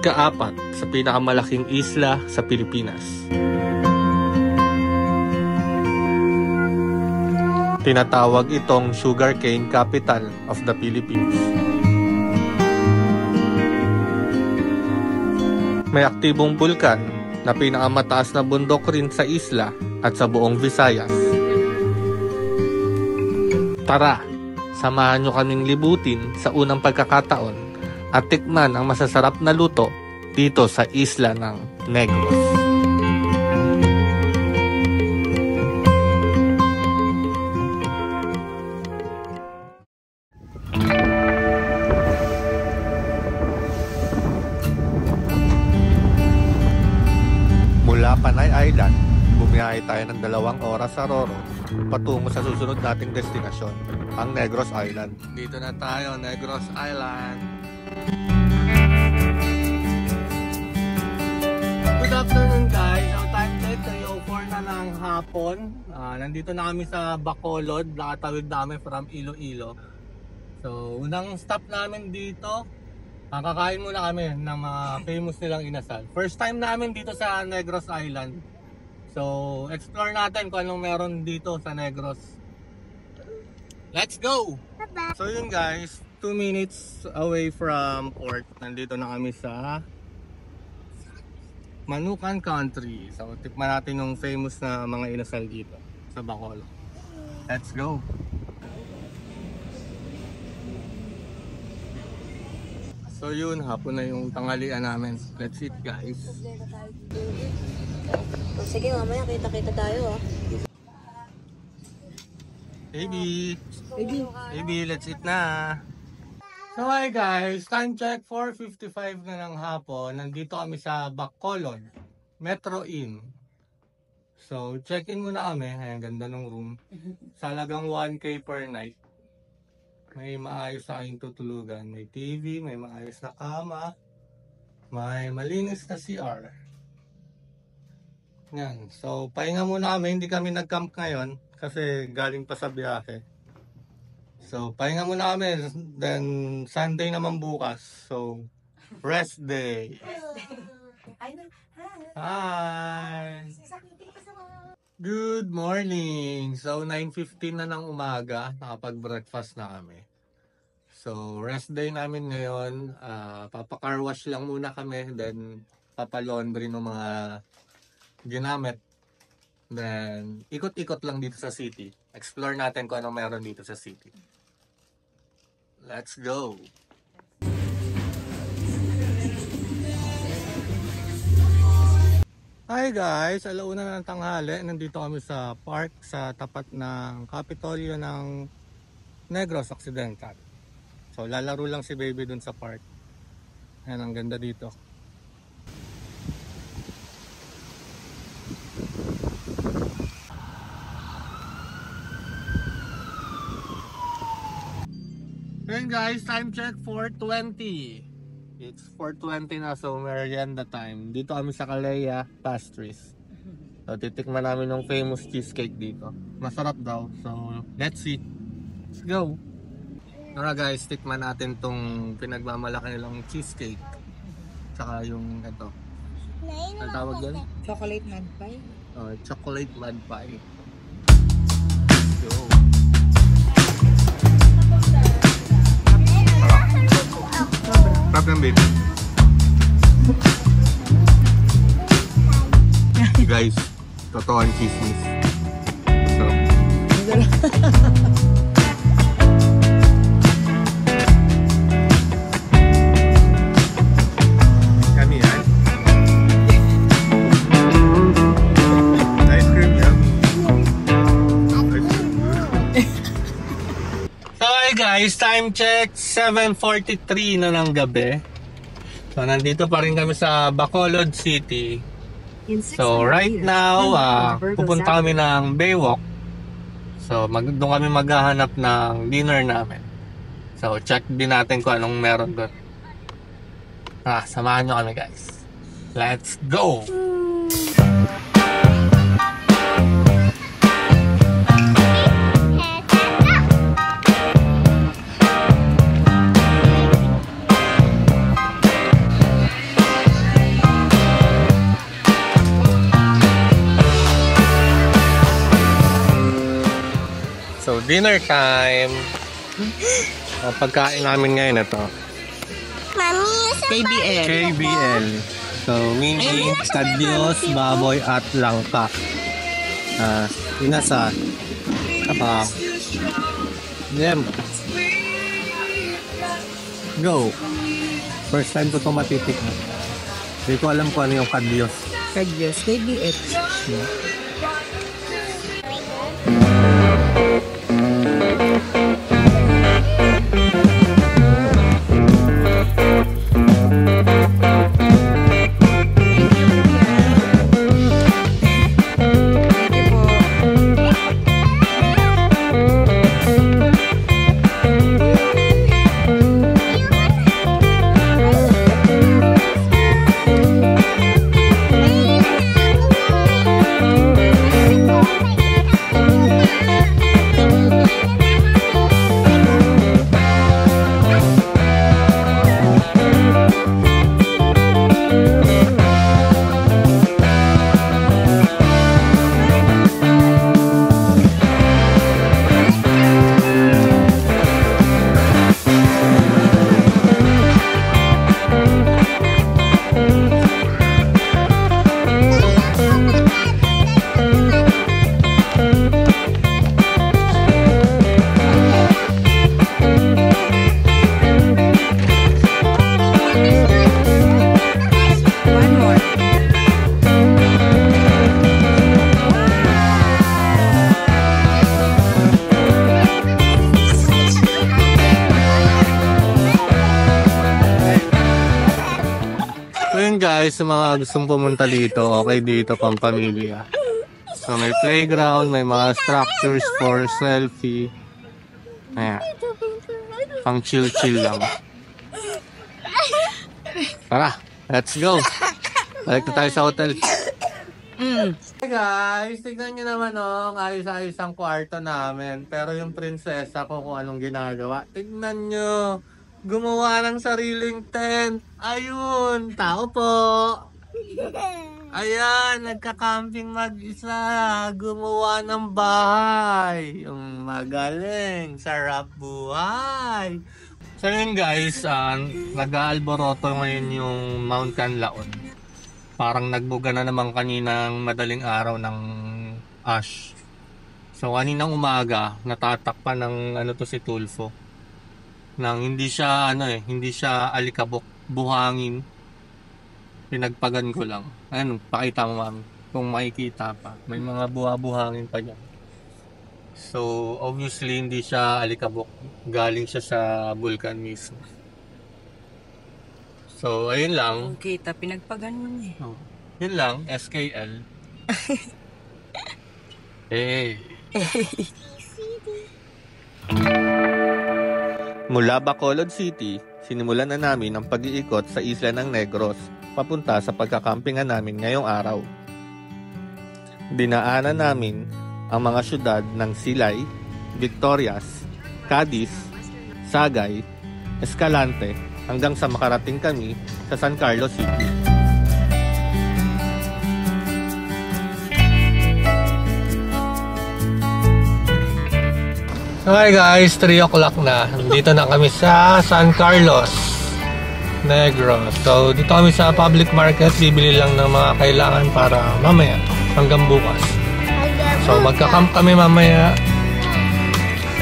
ika-4 sa pinakamalaking isla sa Pilipinas. Tinatawag itong sugarcane capital of the Philippines. May aktibong bulkan na pinakamataas na bundok rin sa isla at sa buong Visayas. Tara, samahan nyo kaming libutin sa unang pagkakataon at tikman ang masasarap na luto dito sa isla ng Negros. Mula Panay Island, bumiyahe tayo ng 2 oras sa Roro patungo sa susunod nating destinasyon, ang Negros Island. Dito na tayo, Negros Island. Good afternoon guys. So time check, 3:04 na ng hapon. Nandito na kami sa Bacolod, nakatawid namin from Iloilo. So unang stop namin dito, kakain muna kami ng mga famous nilang inasal. First time namin dito sa Negros Island. So, explore natin kung anong meron dito sa Negros. Let's go! So yun guys, 2 minutes away from port. Nandito na kami sa Manukan Country. So, tikman natin yung famous na mga inasal dito sa Bacolod. Let's go! So yun, hapon na yung tanghalian namin. Let's eat guys. Sige, mamaya kita-kita tayo Baby, let's eat na. So hi guys, time check 4:55 na ng hapon. Nandito kami sa Bacolod Metro Inn. So check-in muna kami. Ayan, ganda ng room. Salagang 1K per night. May maayos na kayong tutulugan. May TV, may maayos na kama, may malinis na CR. Yan. So, pahinga muna kami. Hindi kami nag-camp ngayon kasi galing pa sa biyahe. So, pahinga muna kami. Then, Sunday naman bukas. So, rest day. Hi! Good morning! So, 9:15 na ng umaga. Nakapag-breakfast na kami. So, rest day namin ngayon. Papa-car wash lang muna kami. Then, papa-laundry ng mga ginamit. Then, ikot-ikot lang dito sa city. Explore natin kung anong meron dito sa city. Let's go! Hi guys! Alauna na ng tanghali. Nandito kami sa park sa tapat ng Kapitolyo ng Negros Occidental. So, lalaro lang si baby dun sa park. Ayan, ang ganda dito. Ayan guys, time check 4:20. It's 4:20 na, so merienda time. Dito kami sa Kalea Pastries. So, titikman namin yung famous cheesecake dito. Masarap daw. So, let's see. Let's go! Tara guys, tikman natin tong pinagmamalaki nilang cheesecake. Tsaka yung ito. Ano tawag doon? Chocolate mud pie. Oh, chocolate mud pie. Yo. Sarap yan baby. Guys, totoo ang chismis. Sarap. Kami yan. Ice cream yan. So hi guys, time check 7:43 na ng gabi. So nandito pa rin kami sa Bacolod City. So right now, pupunta kami ng Baywalk. So doon kami maghahanap ng dinner namin. So check din natin kung anong meron doon. Samahan nyo kami guys. Let's go! dinner time. Ang pagkain namin ngayon ito. KBL. KBL. So, mini, kadyos, baboy, at langka. Inasal. Yem. Go. First time ko ito matitikman. Hindi ko alam kung ano yung kadyos. Kadyos. KBL. Guys, sa mga gustong pumunta dito, okay dito pang pamilya. So may playground, may mga structures for selfie. Ayan. Pang chill-chill lang. Tara, let's go. Balik na tayo sa hotel. Hey guys, tignan nyo naman ayos-ayos ang kwarto namin. Pero yung prinsesa ko kung anong ginagawa. Tignan nyo. Gumawa ng sariling tent. Ayun, tao po. Ayan, nagka-camping mag-isa. Gumawa ng bahay. Yung magaling, sarap buhay. So yun guys, nag-aalboroto ngayon yung Mount Canlaon. Parang nagbuga na naman kaninang madaling araw ng ash. So kaninang umaga, natatakpan ng si Tulfo. Nang hindi siya hindi siya alikabok, buhangin. Pinagpagan ko lang. Ayun, pakita mo ma'am kung makikita pa. May mga buha-buhangin pa diyan. So obviously hindi siya alikabok. Galing siya sa bulkan mismo. So ayun lang. Kita pinagpagan mo niya. Oh, yun lang, SKL. Eh. Mula Bacolod City, sinimulan na namin ang pag-iikot sa isla ng Negros, papunta sa pagkakampingan namin ngayong araw. Dinaanan namin ang mga syudad ng Silay, Victorias, Cadiz, Sagay, Escalante, hanggang sa makarating kami sa San Carlos City. Hi guys, 3 o'clock na. Dito na kami sa San Carlos Negros. So dito kami sa public market. Bibili lang ng mga kailangan para mamaya hanggang bukas. So magka-camp kami mamaya.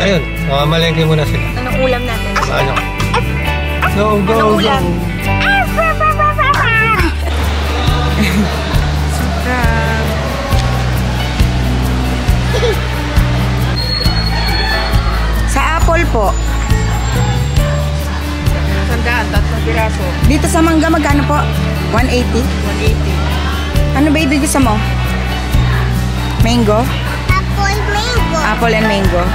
Ayun, mamalengke muna sila. Anong ulam natin? Ano? Go, go, Anong go! ulam? Sa apple po. Sandaan, 3 piraso. Dito sa mangga magkano po? 180? 180. Ano ba yung gusto mo? Mango? Apple mango. Apple and mango.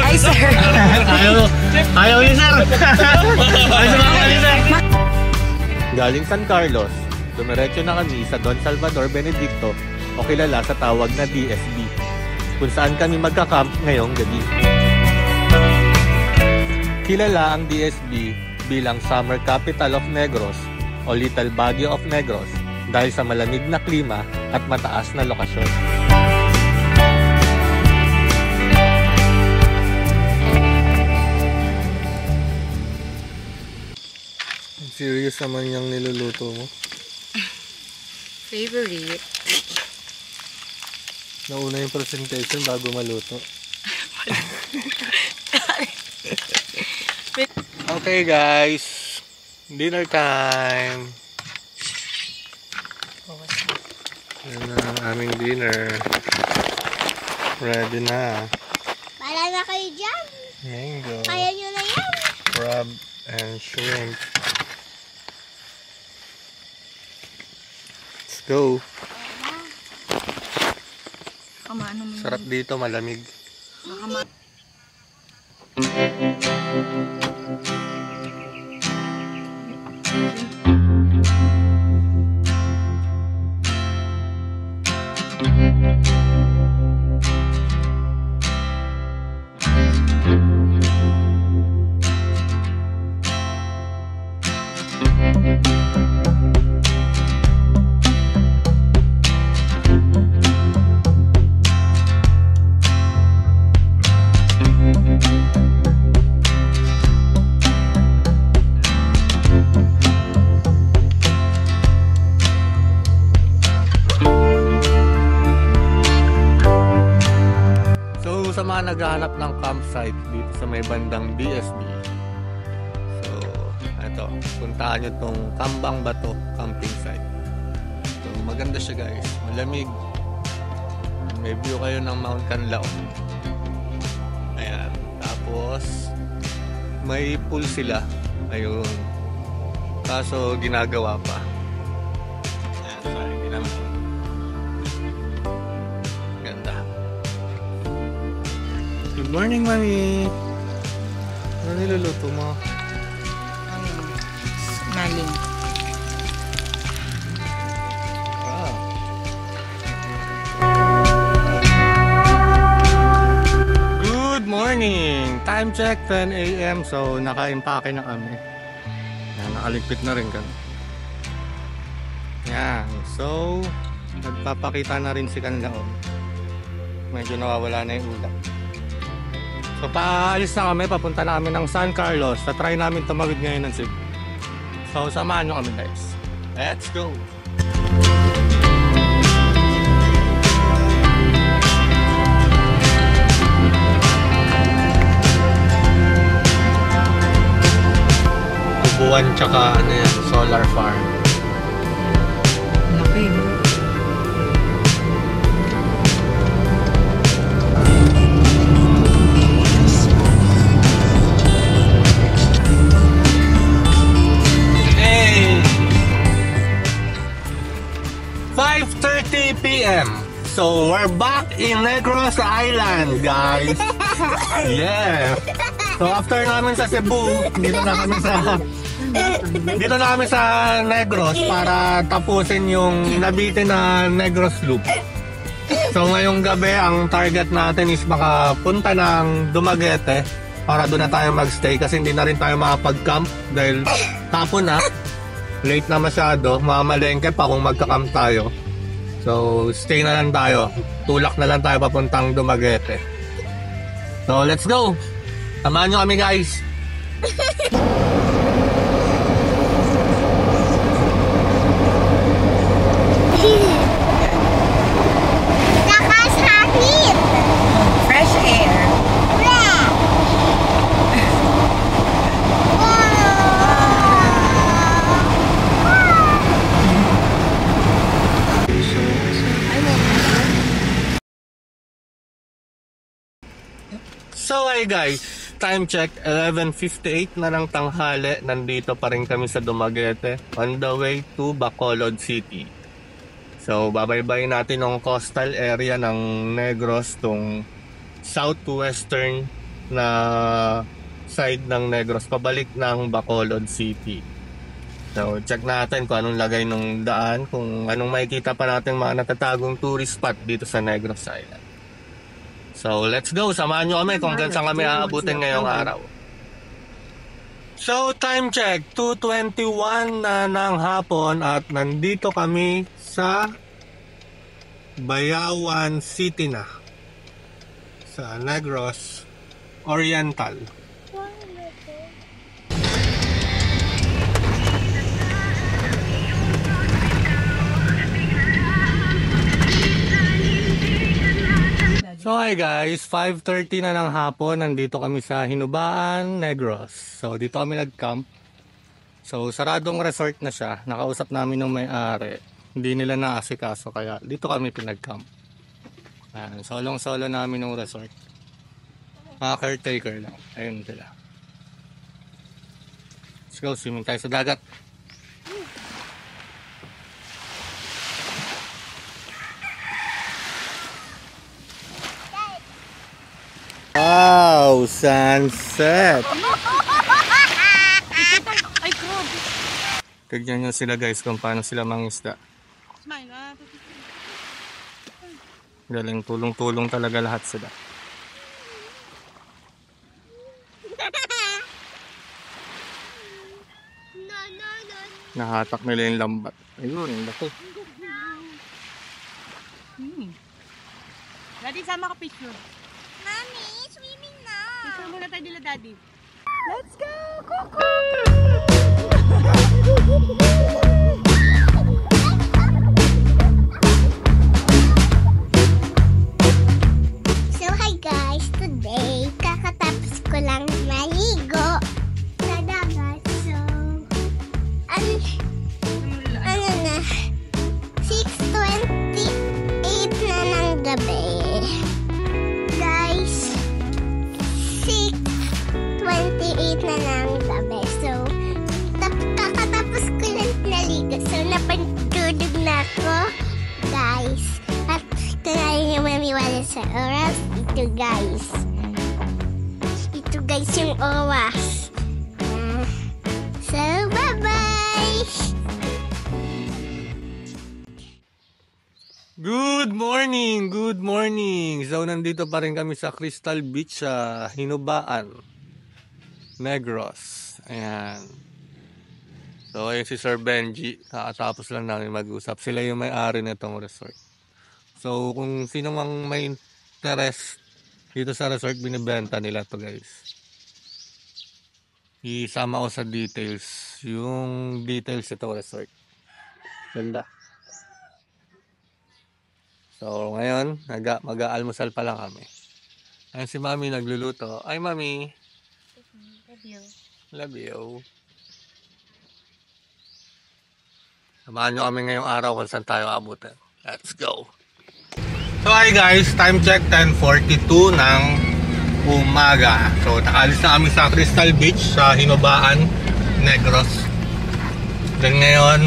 Ay, sir. Ayaw yun, sir. Galing San Carlos, dumiretso na kami sa Don Salvador Benedicto o kilala sa tawag na DSB, kung saan kami magka-camp ngayong gabi. Kilala ang DSB bilang Summer Capital of Negros o Little Baguio of Negros dahil sa malamig na klima at mataas na lokasyon. Serious naman yung niluluto mo. Favorite. Nauna yung presentation bago maluto. Okay guys, dinner time. Yan na ang aming dinner. Ready na. Para na kayo dyan. Mango, Kaya nyo na yan. crab, and shrimp. Let's go. Sarap dito, malamig. Sa mga naghahanap ng campsite dito sa may bandang BSB, so eto, puntahan nyo tong Kambang Bato camping site. So maganda siya guys, malamig, may view kayo ng Mount Canlaon. Ayan, tapos may pool sila, ayun, kaso ginagawa pa. Ayan, sorry, ginamit. Good morning, Mami. Ano niluluto mo? Maling. Wow. Good morning! Time check, 10 AM. So, naka-impake na kami. Yan, nakaligpit na rin kami. Yan. So, nagpapakita na rin si Canlaon. Medyo nawawala na yung ulap. So paalis na kami, papunta na kami ng San Carlos. Try namin tumawid ngayon ng Cebu. So samahan nyo kami guys. Let's go! Tubuan tsaka ano yan, solar farm. Laki. Hey! 5:30 PM. So we're back in Negros Island, guys. Yeah. So after namin sa Cebu, dito na kami sa Negros para tapusin yung nabitin na Negros Loop. So ngayong gabi, ang target natin is makapunta ng Dumaguete para doon na tayo magstay kasi hindi na rin tayo makapag-camp dahil tapon na. Late na masyado, mamalengke pa kung magka-camp tayo. So stay na lang tayo. Tulak na lang tayo papuntang Dumaguete. So let's go! Samahan nyo kami guys! Nakasahit. Fresh air. So hey guys, time check, 11:58 na ng tanghali. Nandito pa rin kami sa Dumaguete on the way to Bacolod City. So babaybayin natin ang coastal area ng Negros, tong southwestern na side ng Negros, pabalik ng Bacolod City. So check natin kung anong lagay ng daan, kung anong makikita pa natin mga natatagong tourist spot dito sa Negros Island. So let's go, samahan nyo kami kung saan kami aabutin ngayong araw. So time check, 2:21 na ng hapon at nandito kami sa Bayawan City na, sa Negros Oriental. So hi guys, 5:30 na ng hapon, nandito kami sa Hinubaan, Negros. So dito kami nag-camp. So saradong resort na siya, nakausap namin ng may-ari. Hindi nila naasikaso kaya dito kami pinag-camp. Ayan, solong-solo namin ng resort. Mga caretaker lang, ayun sila. Let's go, swimming tayo sa dagat. Wow, sunset! Ay, grabe. Tignan nyo sila guys kung paano sila mangisda. Smile, ah. Galing, tulong-tulong talaga lahat sila. No, no, no. Nahatak nila yung lambat. Ayun, laki. Daddy, sama ka picture. Mami, swimming na. Picture muna tayo nila, Daddy. Let's go, Coco! So hi guys, today kakatapos ko lang maligo sa dagat. So, ano na, 6:28 na ng gabi. Guys, 6:28 na ng gabi. So, kakatapos ko lang naligo. So, napagdudog na ako, guys. At ito na rin yung mamiwala sa oras. Ito, guys. Ito, guys, yung oras. So, bye-bye! Good morning! Good morning! So, nandito pa rin kami sa Crystal Beach sa Hinubaan, Negros. Ayan. So, ayun si Sir Benji. Kakatapos lang namin mag-usap. Sila yung may-ari na itong resort. So, kung sino mang may interest dito sa resort, binibenta nila to guys. Isama ko sa details. Yung details ito resort. Ganda. So, ngayon, mag-aalmusal pa lang kami. Ayun si Mami nagluluto. Ay, Mami. Love you. Love you. Samahan nyo kami ngayong araw kung saan tayo abutin. Let's go. So, hi guys. Time check, 10:42 ng umaga. So, nakaalis na kami sa Crystal Beach sa Hinubaan, Negros. Then ngayon,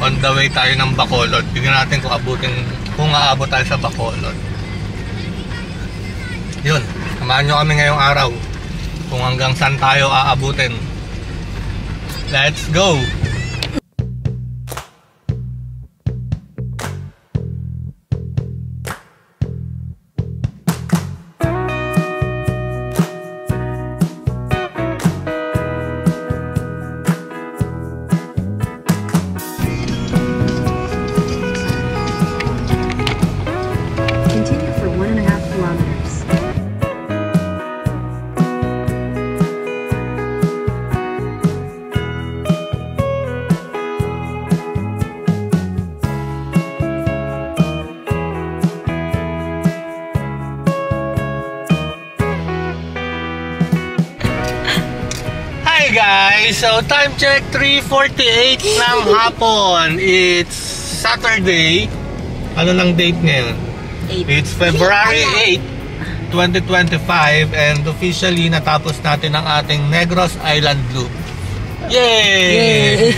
on the way tayo ng Bacolod. Tignan natin kung aabot tayo sa Bacolod. Yun, samahan nyo kami ngayong araw kung hanggang saan tayo aabutin. Let's go! Continue for 1.5 kilometers. Hi guys! So time check, 3:48 ng hapon. It's Saturday. Ano nang date ngayon? It's February 8, 2025 and officially natapos natin ang ating Negros Island Loop. Yay!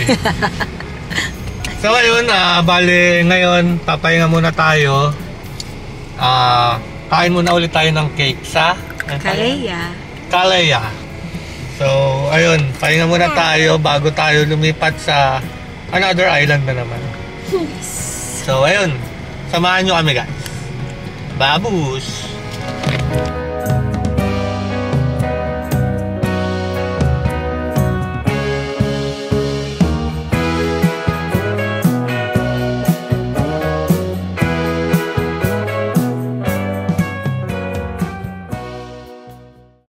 So ayun, bale ngayon papahinga muna tayo. Kain muna ulit tayo ng cake sa Calleja. So ayun, pahinga muna tayo bago tayo lumipat sa another island na naman. So ayun, samahan nyo kami guys. Babush!